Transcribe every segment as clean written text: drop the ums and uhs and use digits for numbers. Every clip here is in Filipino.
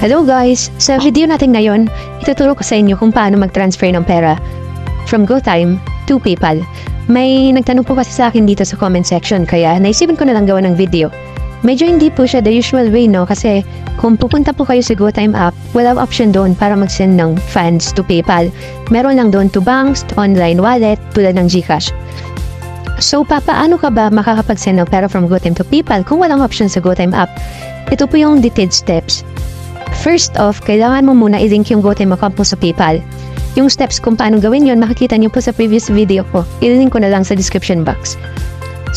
Hello guys! Sa video natin ngayon, ituturo ko sa inyo kung paano mag-transfer ng pera from GoTime to PayPal. May nagtanong po kasi sa akin dito sa comment section kaya naisipan ko na lang gawa ng video. Medyo hindi po siya the usual way no kasi kung pupunta po kayo sa GoTime app, wala option doon para mag-send ng funds to PayPal. Meron lang doon to banks, to online wallet, tulad ng GCash. So papaano ka ba makakapag-send ng pera from GoTime to PayPal kung walang option sa GoTime app? Ito po yung detailed steps. First off, kailangan mo muna i-link yung GoTime account mo sa PayPal. Yung steps kung paano gawin yon makikita nyo po sa previous video ko. I-link ko na lang sa description box.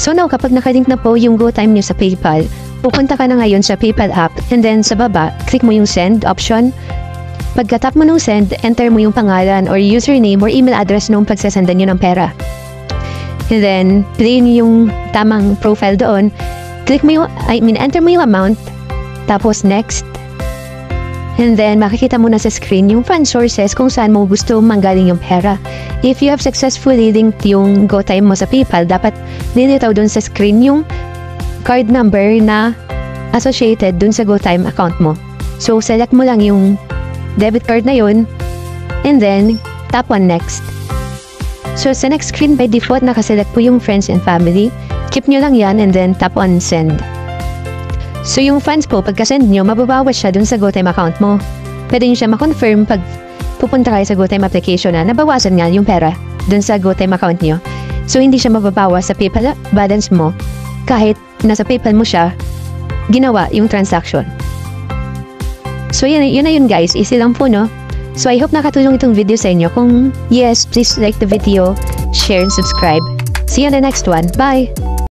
So now, kapag nakalink na po yung GoTime nyo sa PayPal, pupunta ka na ngayon sa PayPal app and then sa baba, click mo yung send option. Pagka-tap mo ng send, enter mo yung pangalan or username or email address nung pagsasendan nyo ng pera. And then, play nyo yung tamang profile doon. Enter mo yung amount, tapos next. And then, makikita mo na sa screen yung fund sources kung saan mo gusto manggaling yung pera. If you have successfully linked yung GoTime mo sa PayPal, dapat nilitaw dun sa screen yung card number na associated dun sa GoTime account mo. So, select mo lang yung debit card na yun, and then, tap on next. So, sa next screen, by default, nakaselect po yung friends and family. Keep nyo lang yan, and then tap on send. So, yung funds po, pagka-send nyo, mababawas siya dun sa GoTime account mo. Pwede nyo siya ma-confirm pag pupunta kayo sa GoTime application na nabawasan nga yung pera dun sa GoTime account nyo. So, hindi siya mababawas sa PayPal balance mo kahit nasa PayPal mo siya ginawa yung transaction. So, yun na yun guys. Easy lang po, no? So, I hope nakatulong itong video sa inyo. Kung yes, please like the video, share, and subscribe. See you on the next one. Bye!